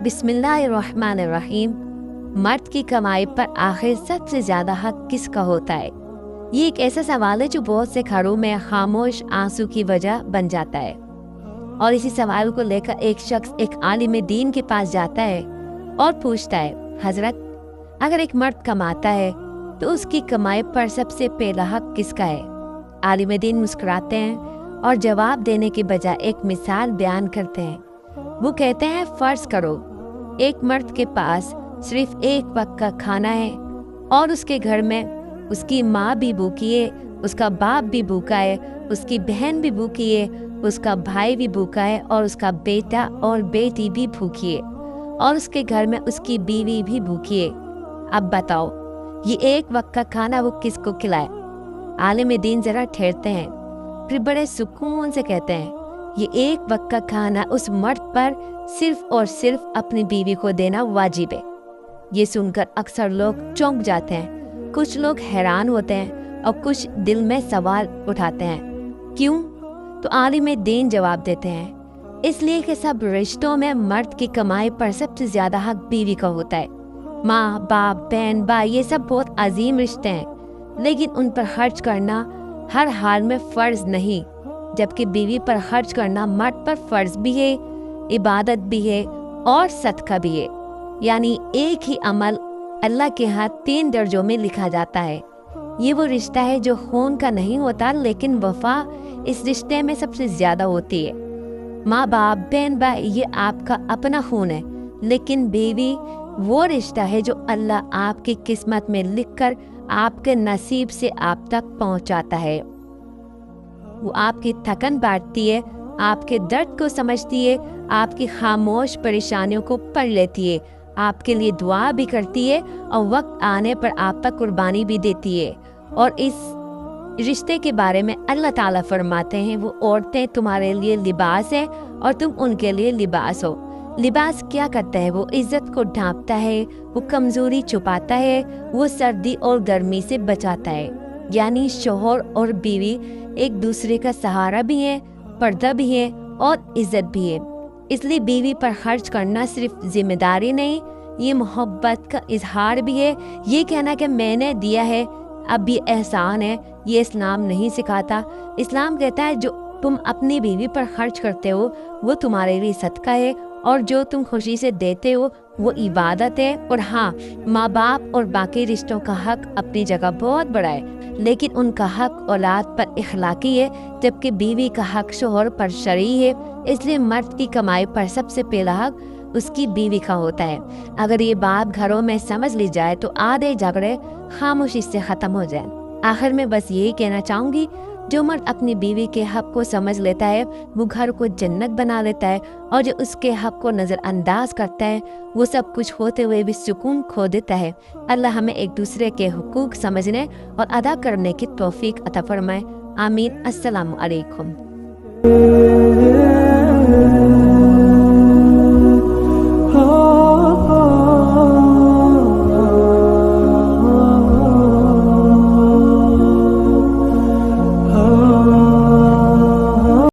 बिस्मिल्लाहिर्रहमानिर्रहीम। मर्द की कमाई पर आखिर सबसे ज़्यादा हक किसका होता है? ये एक ऐसा सवाल है जो बहुत से घरों में खामोश आंसू की वजह बन जाता है। और इसी सवाल को लेकर एक शख्स एक आलिम दीन के पास जाता है और पूछता है, हजरत, अगर एक मर्द कमाता है तो उसकी कमाई पर सबसे पहला हक किसका है? आलिम दीन मुस्कुराते हैं और जवाब देने के बजाय एक मिसाल बयान करते हैं। वो कहते हैं, फर्ज करो एक मर्द के पास सिर्फ एक वक्त का खाना है और उसके घर में उसकी माँ भी भूखी है, उसका बाप भी भूखा है, उसकी बहन भी भूखी है, उसका भाई भी भूखा है और उसका बेटा और बेटी भी भूखी है और उसके घर में उसकी बीवी भी भूखी है। अब बताओ, ये एक वक्त का खाना वो किसको खिलाए? आलिम दीन जरा ठहरते हैं, फिर बड़े सुकून से कहते हैं, ये एक वक्त का खाना उस मर्द पर सिर्फ और सिर्फ अपनी बीवी को देना वाजिब है। ये सुनकर अक्सर लोग चौंक जाते हैं, कुछ लोग हैरान होते हैं और कुछ दिल में सवाल उठाते हैं, क्यों? तो आलिम दीन जवाब देते हैं, इसलिए कि सब रिश्तों में मर्द की कमाई पर सबसे ज्यादा हक बीवी का होता है। माँ, बाप, बहन, भाई, ये सब बहुत अजीम रिश्ते हैं, लेकिन उन पर खर्च करना हर हाल में फर्ज नहीं, जबकि बीवी पर खर्च करना मर्द पर फर्ज भी है, इबादत भी है और सदका भी है। यानी एक ही अमल अल्लाह के यहाँ 3 दर्जों में लिखा जाता है। ये वो रिश्ता है जो खून का नहीं होता, लेकिन वफा इस रिश्ते में सबसे ज्यादा होती है। माँ बाप, बहन भाई, ये आपका अपना खून है, लेकिन बीवी वो रिश्ता है जो अल्लाह आपकी किस्मत में लिखकर आपके नसीब से आप तक पहुँचाता है। वो आपकी थकन बांटती है, आपके दर्द को समझती है, आपकी खामोश परेशानियों को पढ़ लेती है, आपके लिए दुआ भी करती है और वक्त आने पर आप पर कुर्बानी भी देती है। और इस रिश्ते के बारे में अल्लाह ताला फरमाते हैं, वो औरतें तुम्हारे लिए लिबास है और तुम उनके लिए लिबास हो। लिबास क्या करता है? वो इज्जत को ढांपता है, वो कमजोरी छुपाता है, वो सर्दी और गर्मी से बचाता है। यानी शौहर और बीवी एक दूसरे का सहारा भी है, पर्दा भी है और इज्जत भी है। इसलिए बीवी पर खर्च करना सिर्फ जिम्मेदारी नहीं, ये मोहब्बत का इजहार भी है। ये कहना कि मैंने दिया है अब भी एहसान है, ये इस्लाम नहीं सिखाता। इस्लाम कहता है जो तुम अपनी बीवी पर खर्च करते हो वो तुम्हारे लिए सदका है, और जो तुम खुशी से देते हो वो इबादत है। और हाँ, माँ बाप और बाकी रिश्तों का हक अपनी जगह बहुत बड़ा है, लेकिन उनका हक औलाद पर इखलाकी है, जबकि बीवी का हक शोहर पर शरई है। इसलिए मर्द की कमाई पर सबसे पहला हक उसकी बीवी का होता है। अगर ये बात घरों में समझ ली जाए तो आधे झगड़े खामोशी से खत्म हो जाए। आखिर में बस यही कहना चाहूंगी, जो मर्द अपनी बीवी के हक को समझ लेता है वो घर को जन्नत बना लेता है, और जो उसके हक को नज़रअंदाज करता है वो सब कुछ होते हुए भी सुकून खो देता है। अल्लाह हमें एक दूसरे के हुकूक समझने और अदा करने की तौफीक अता फरमाए। आमीन। अस्सलामु अलैकुम।